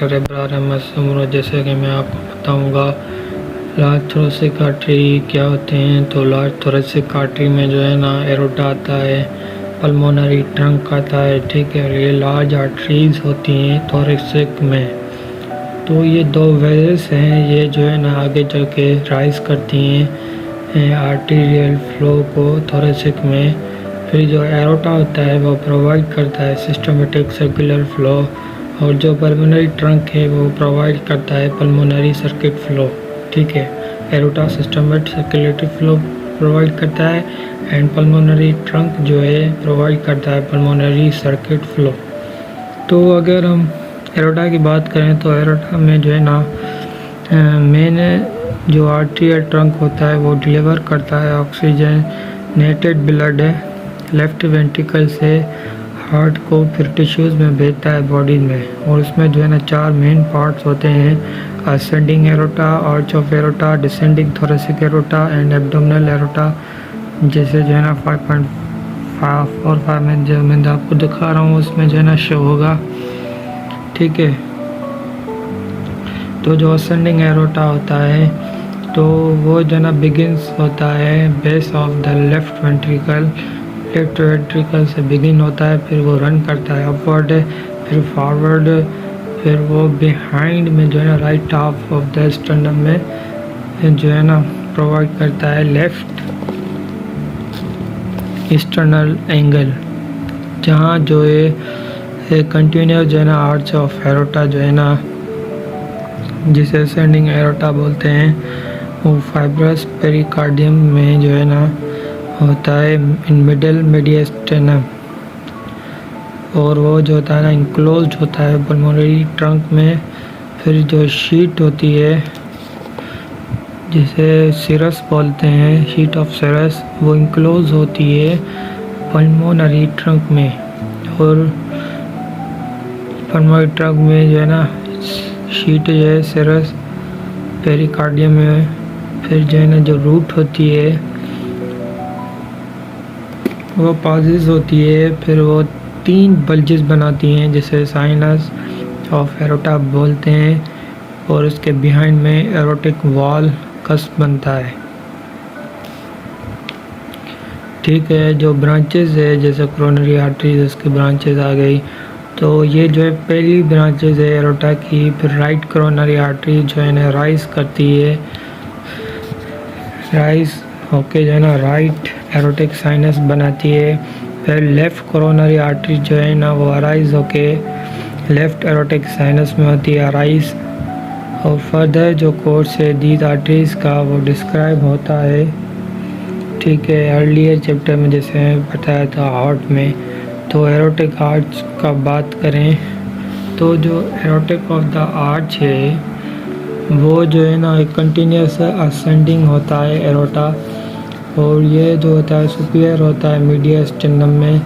Doctor Ibrar Ahmad समूरा। जैसे कि मैं आपको बताऊंगा लार्ज थोरेसिक आर्टरी क्या होते हैं। तो लार्ज थोरेसिक आर्टरी में जो है ना एरोटा आता है, पल्मोनरी ट्रंक आता है, ठीक है। ये लार्ज आर्टरीज होती हैं थोरेसिक में। तो ये दो वेल्स हैं, ये जो है ना आगे चल के राइज करती हैं आर्टीरियल फ्लो को थोरेसिक में। फिर जो एरोटा होता है वो प्रोवाइड करता है सिस्टमेटिक सर्कुलर फ्लो, और जो पल्मोनरी ट्रंक है वो प्रोवाइड करता है पल्मोनरी सर्किट फ्लो, ठीक है। Aorta systematic circulatory flow provide करता है एंड पल्मोनरी ट्रंक जो है प्रोवाइड करता है पल्मोनरी सर्किट फ्लो। तो अगर हम एरोटा की बात करें तो एरोटा में जो है ना मेन जो आर्टरियल ट्रंक होता है वो डिलीवर करता है ऑक्सीजनेटेड ब्लड लेफ्ट वेंट्रिकल से हार्ट को फिर टिश्यूज़ में भेजता है बॉडी में। और उसमें जो है ना 4 मेन पार्ट्स होते हैं, ascending aorta, arch of aorta, descending thoracic aorta and abdominal aorta. जैसे जो है ना 5.45 में जो मैं आपको दिखा रहा हूँ उसमें जो है ना शो होगा, ठीक है। तो जो असेंडिंग एरोटा होता है तो वो जो है ना बिगिंस होता है base of the left ventricle से बिगिन होता है, फिर वो रन करता है अपवर्ड, फिर फॉरवर्ड, फिर वो बिहाइंड में जो है ना right half of the sternum में जो है ना प्रोवाइड करता है लेफ्ट एक्सटर्नल एंगल, जहाँ जो है कंटिन्यूस जो है ना आर्च ऑफ एरोटा जो है ना जिसे असेंडिंग एरोटा बोलते हैं वो फाइब्रस पेरिकार्डियम में जो है ना होता है इन मिडल मीडियस्टेनम, और वो जो होता है ना इंक्लोज्ड होता है पल्मोनरी ट्रंक में। फिर जो शीट होती है जिसे सिरस बोलते हैं, शीट ऑफ सिरस, वो इंक्लोज होती है पल्मोनरी ट्रंक में। और पल्मोनरी ट्रंक में जो है ना शीट जो है सिरस पेरिकार्डियम में, फिर जो है ना जो रूट होती है वो पासेस होती है, फिर वो 3 बल्जेस बनाती हैं जिसे साइनस ऑफ एरोटा बोलते हैं, और उसके बिहाइंड में एरोटिक वॉल कस्प बनता है, ठीक है। जो ब्रांचेस है जैसे कोरोनरी आर्टरीज उसकी ब्रांचेस आ गई, तो ये जो है पहली ब्रांचेस है एरोटा की। फिर राइट कोरोनरी आर्टरी जो है ना राइज करती है, राइज होके जो है ना राइट एरोटिक साइनस बनाती है। फिर लेफ़्ट कोरोनरी आर्टरी जो है ना वो अराइज होके लेफ़्ट एरोटिक साइनस में होती है अराइज। और फर्दर जो कोर्स है दीज आर्टरीज का वो डिस्क्राइब होता है, ठीक है, अर्लियर चैप्टर में जैसे बताया था हार्ट में। तो एरोटिक आर्च का बात करें तो जो एरोटिक ऑफ द आर्च है वो जो है ना एक कंटिन्यूस असेंडिंग होता है एरोटा, और ये जो होता है सुपीरियर होता है मीडियस्टेनम में,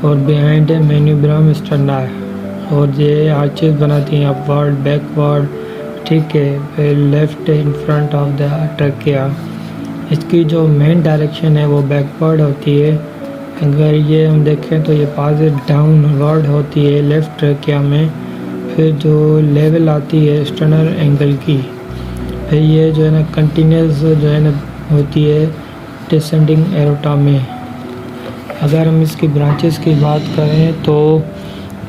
और बिहाइंड है मेन्यूब्रम स्टर्ना, और ये आर्चेस बनाती हैं अपवर्ड बैकवर्ड, ठीक है। फिर left in front of the trachea, इसकी जो मेन डायरेक्शन है वो बैकवर्ड होती है। अगर ये हम देखें तो ये पास डाउनवर्ड होती है लेफ़्ट ट्रकिया में। फिर जो लेवल आती है एक्सटर्नल एंगल की, फिर ये जो है ना कंटिन्यूस जो है ना होती है डिसेंडिंग एरोटा में। अगर हम इसकी ब्रांचेस की बात करें तो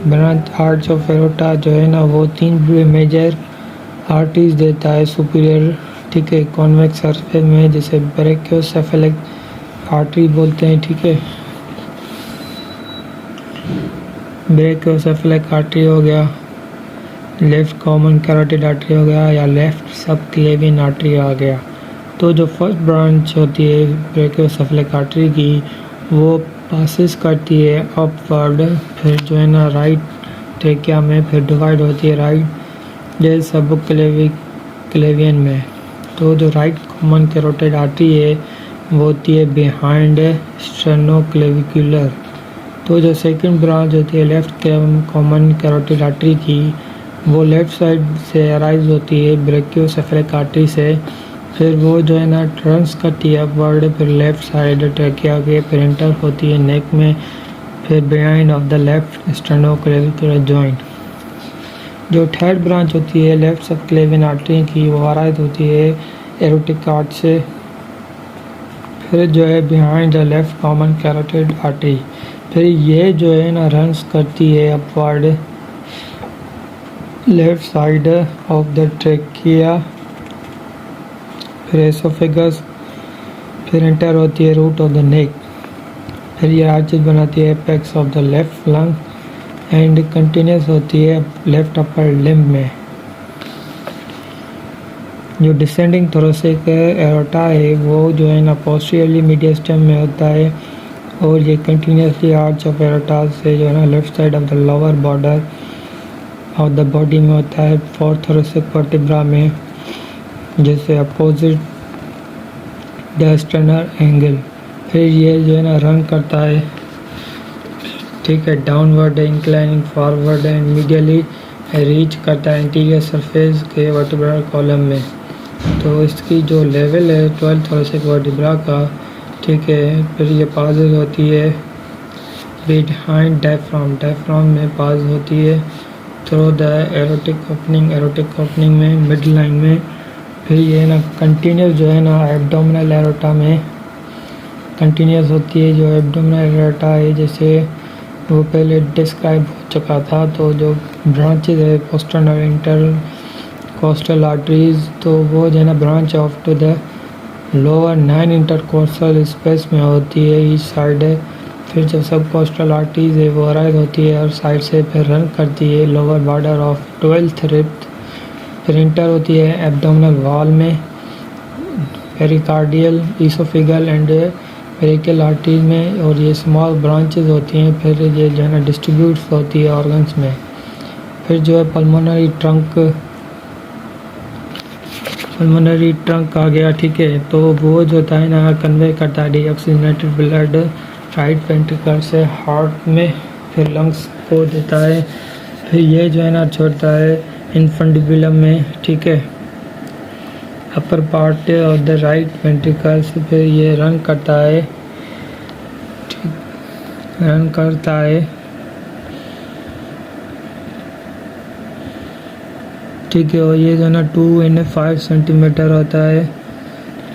ब्रांच आर्च ऑफ एरोटा जो है ना वो 3 मेजर आर्टरीज देता है सुपीरियर, ठीक है, कॉन्वेक्स सरफेस में, जिसे ब्रैकियोसेफेलिक आर्टरी बोलते हैं, ठीक है। ब्रैकियोसेफेलिक आर्टरी हो गया, लेफ़्ट कॉमन कैरोटिड आर्टरी हो गया, या लेफ़्ट सब क्लेवियन आर्टरी आ गया। तो जो फर्स्ट ब्रांच होती है ब्रैकियोसेफेलिक आर्टरी की वो पासेस करती है अपवर्ड, फिर जो है ना राइट ट्रेकिया में, फिर डिवाइड होती है राइट जे सब क्लेवियन में। तो जो राइट कॉमन कैरोटिड आर्टरी है वो होती है बिहाइंड स्टेनोक्लेविकुलर। तो जो सेकंड ब्रांच होती है लेफ़्ट कॉमन कैरोटिड आर्टरी की वो लेफ़्ट साइड से अराइज होती है ब्रैकियोसेफेलिक आर्टरी से, फिर वो जो है ना ट्रांस करती है अपवर्ड, फिर लेफ़्ट साइड ट्रकिया के, फिर एंटर होती है नेक में, फिर behind of the left sternoclavicular joint. जो थर्ड ब्रांच होती है लेफ्ट सबक्लेवियन आर्टरी की, वो वाराइज होती है एरोटिक आर्ट से। फिर जो है behind the left common carotid artery, फिर ये जो है ना रन्स करती है upward left side of the trachea, फिर एसोफेगस, फिर एंटर होती है रूट ऑफ द नेक, फिर ये आर्चेस बनाती है apex of the left lung and continuous होती है लेफ्ट अपर लिम्ब में। जो डिसेंडिंग थोरेसिक एरोटा है वो जो है ना पोस्टीरियरली मीडियस्टम में होता है और ये कंटिन्यूसली आर्च ऑफ एरोटा से जो है ना left side of the lower border of the body में होता है फोर्थ थोरेसिक वर्टिब्रा में, जैसे अपोजिट द स्टर्नर एंगल। फिर ये जो है ना रन करता है, ठीक है, downward inclining forward and medially reach करता है इंटीरियर सरफेस के वर्टिब्रल कॉलम में। तो इसकी जो लेवल है 12th थोरेसिक वर्टिब्रा का, ठीक है। फिर ये पासेज होती है बिहाइंड डायफ्राम में पास होती है थ्रू द एरोटिक ओपनिंग में मिड लाइन में। फिर ये ना कंटिन्यूस जो है ना एब्डोमिनल एरोटा में कंटिन्यूस होती है। जो एब्डोमिनल एरोटा है जैसे वो पहले डिस्क्राइब हो चुका था, तो जो ब्रांचेज है पोस्टरनल इंटर कोस्टल आर्टरीज, तो वो जो है ना branch of to the lower 9 intercostal space में होती है ईच साइड है। फिर जो सब कोस्टल आर्टरीज है वो अराइज होती है और साइड से फिर रन करती है lower border of 12th rib, फिर इंटर होती है एब्डोमिनल वॉल में पेरिकार्डियल ईसोफेगल एंड पेरिकल आर्टरीज में, और ये स्मॉल ब्रांचेज होती हैं। फिर ये जो है ना डिस्ट्रीब्यूट्स होती है ऑर्गन्स में। फिर जो है पल्मोनरी ट्रंक आ गया, ठीक है। तो वो जो होता है ना कन्वे करता है डीऑक्सीजनेटेड ब्लड राइट वेंट्रिकल से हार्ट में, फिर लंग्स को देता है। फिर ये जो है ना छोड़ता है इन्फंडिबुलम में, ठीक है, upper part of the right ventricle से। फिर ये रन करता है ठीक है। और ये जो है ना 2 and 5 सेंटीमीटर होता है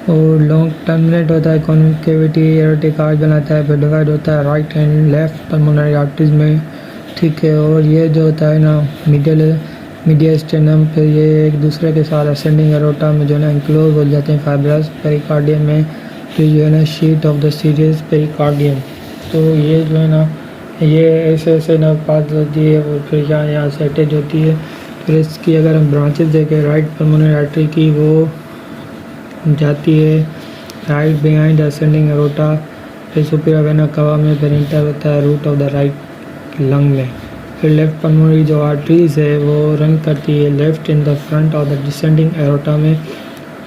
और लॉन्ग टर्मिनेट होता है कॉन्केविटी एरोटिक आर्च बनाता है। फिर डिवाइड होता है right and left pulmonary arteries में, ठीक है। और ये जो होता है ना मीडियस्टेनम, फिर ये एक दूसरे के साथ असेंडिंग एरोटा में जो है ना इंक्लोज हो जाते हैं फाइब्रस पेरिकार्डियम में। फिर जो है ना sheet of the series pericardium, तो ये जो है ना ये ऐसे ना पास होती है और फिर यहाँ से अटैच होती है। फिर इसकी अगर हम ब्रांचेस देखें राइट पल्मोनरी आर्टरी की, वो जाती है राइट बिहाइंड असेंडिंग एरोटा, फिर सुपीरियर वेना कवा में, फिर इंटर होता है root of the right lung में। फिर लेफ्ट पल्मोनरी जो आर्टरीज है वो रन करती है left in the front of the descending aorta में,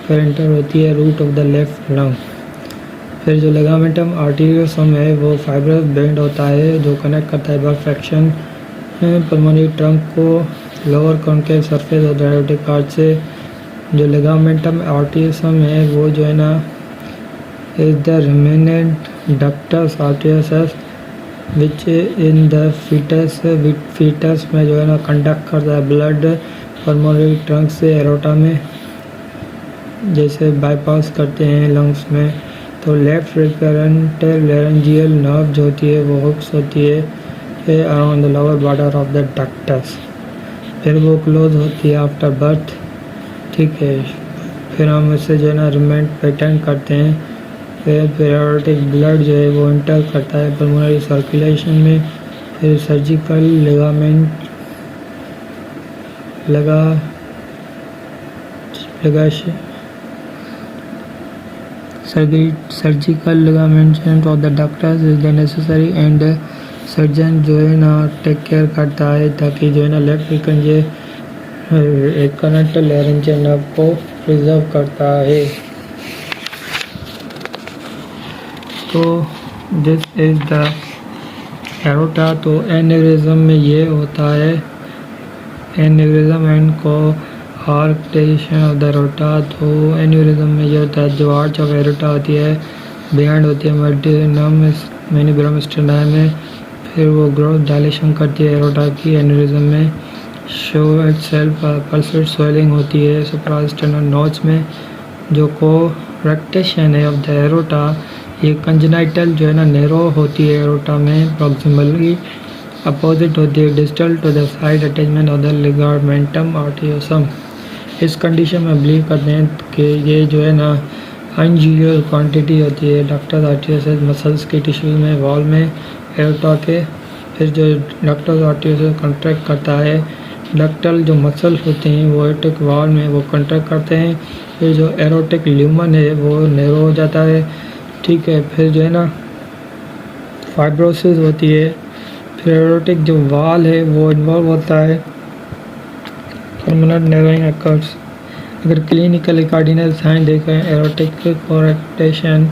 फिर इंटर होती है root of the left lung. फिर जो लिगामेंटम आर्टेरियोसम है वो फाइब्रस बैंड होता है जो कनेक्ट करता है बर्फ फ्रैक्शन पल्मोनरी ट्रंक को lower concave surface of the aortic arch से। जो लिगामेंटम आर्टेरियोसम है वो जो है ना is the remnant ductus arteriosus which in the foetus में जो है ना कंडक्ट करता है ब्लड पल्मोनरी ट्रंक से एरोटा में, जैसे बाईपास करते हैं लंग्स में। तो लेफ्ट रिकरेंट लैरिंजियल नर्व जो होती है वो हुक्स होती है around the lower border of the ductus, फिर वो क्लोज होती है आफ्टर बर्थ, ठीक है। फिर हम इससे जो है ना रिमेंट पैटर्न करते हैं। फिर एरोटिक ब्लड जो है वो इंटर करता है पल्मोनरी सर्कुलेशन में। फिर surgical ligament of the ductus is the necessary and surgeon जो है ना टेक केयर करता है ताकि जो है ना लेफ्ट एक करंट लैरिंजियल नर्व को प्रिजर्व करता है। तो दिस इज द एरोटा। तो एनेरिज्म में ये होता है एनेरिज्म एंड को आर्कटेशन ऑफ द एरोटा। तो एनेरिज्म में ये होता है जो आर्च ऑफ एरोटा होती है बिहाइंड होती है मेनिब्रम स्टेनाई में, फिर वो ग्रोथ डायलेशन करती है एरोटा की एनेरिज्म में। शो इटसेल्फ परसिस्ट स्वेलिंग होती है सुप्रास्टेनल नोड्स में जो को रेक्टेशन है ऑफ द एरोटा। ये कंजेनाइटल जो है ना नैरो होती है एरोटा में प्रॉक्सिमली अपोजिट होती है distal to the side attachment of the ligamentum arteriosum. इस कंडीशन में बिलीव करते हैं कि ये जो है ना अनयूजुअल क्वांटिटी होती है डक्टस आर्टियोसस मसल्स के टिश्यू में वॉल में एरोटा के। फिर जो डक्टस आर्टियोसस कंट्रैक्ट करता है डक्टल जो मसल्स होते हैं वो एरोटिक वॉल में वो कंट्रैक्ट करते हैं। फिर जो एरोटिक ल्यूमन है वो नैरो हो जाता है, ठीक है। फिर जो है ना फाइब्रोसिस होती है। फिर एरोटिक जो वॉल है वो इन्वॉल्व होता है, परमानेंट नैरोइंग अकर्स। अगर क्लिनिकली कार्डिनल साइन देखें एरोटिक कोरेक्टेशन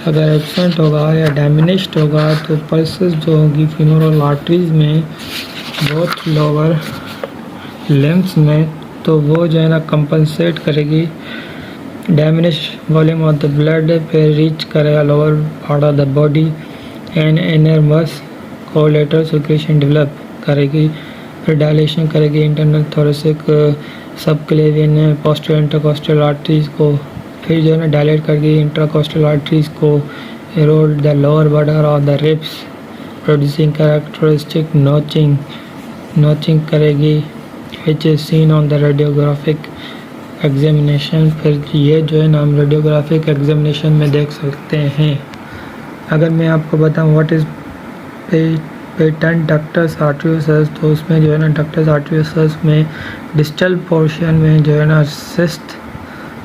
अगर एब्सेंट होगा या डैमिनेस्ड होगा तो पल्सेस जो होगी फीमोरल आर्टरीज में बहुत लोअर लिम्स में, तो वो जो है ना कंपनसेट करेगी diminished volume of the blood पे रीच करेगा lower part of the body and enormous collateral circulation develop करेगी। फिर डायलेशन करेगी internal thoracic subclavian posterior intercostal arteries को। फिर जो है ना डायलेट करेगी इंट्राकोस्टल आर्टरीज को, erode the lower border of the ribs producing characteristic notching करेगी which is seen on the radiographic examination. फिर ये जो है ना हम रेडियोग्राफिक एग्जामिनेशन में देख सकते हैं। अगर मैं आपको बताऊं what is patent ductus arteriosus, तो उसमें जो है ना डक्टस आर्टरियोसस में डिस्टल पोर्शन में जो है ना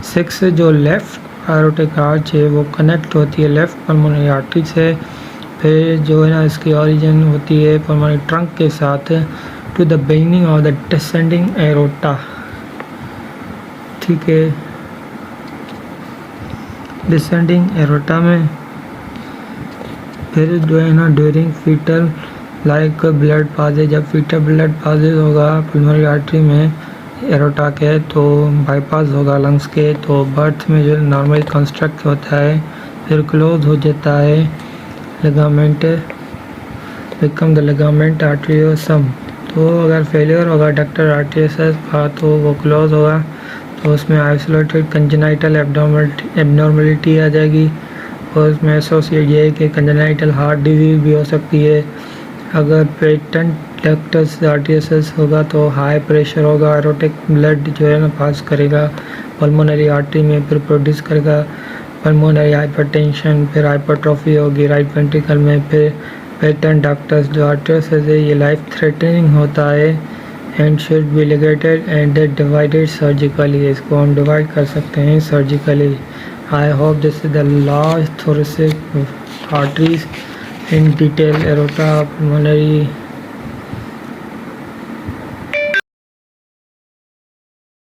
सिक्स जो लेफ़्ट एरोटिक आर्च है वो कनेक्ट होती है लेफ़्ट पल्मोनरी आर्टरी से। फिर जो है ना इसकी ओरिजिन होती है पल्मोनरी ट्रंक के साथ to the beginning of the descending aorta, ठीक है। डिसेंडिंग एरोटा में फिर जो है ना during fetal like blood passage, जब फीटल ब्लड पासेज होगा पल्मोनरी आर्टरी में एरोटा के तो बाईपास होगा लंग्स के, तो बर्थ में जो नॉर्मल कंस्ट्रक्ट होता है फिर क्लोज हो जाता है लिगामेंट बिकम द लिगामेंट आर्टरियोसम। तो अगर फेलियर होगा डक्टर आर्टरियोसस का तो वो क्लोज होगा, तो उसमें आइसोलेटेड कंजेनाइटल एबनॉर्मलिटी आ जाएगी और उसमें एसोसिएट ये है कि कंजेनाइटल हार्ट डिजीज भी हो सकती है। अगर पेटेंट डक्टस आर्टरियोसस होगा तो हाई प्रेशर होगा, एरोटिक ब्लड जो है ना पास करेगा पल्मोनरी आर्टरी में, फिर प्रोड्यूस करेगा पल्मोनरी हाइपरटेंशन, फिर हाइपरट्रोफी होगी राइट वेंट्रिकल में। फिर पेटेंट डक्टस जो आर्टरियोसस है ये लाइफ थ्रेटनिंग होता है and should be ligated and divided surgically, इसको हम डिवाइड कर सकते हैं surgically. I hope this is the large thoracic arteries in detail aorta, pulmonary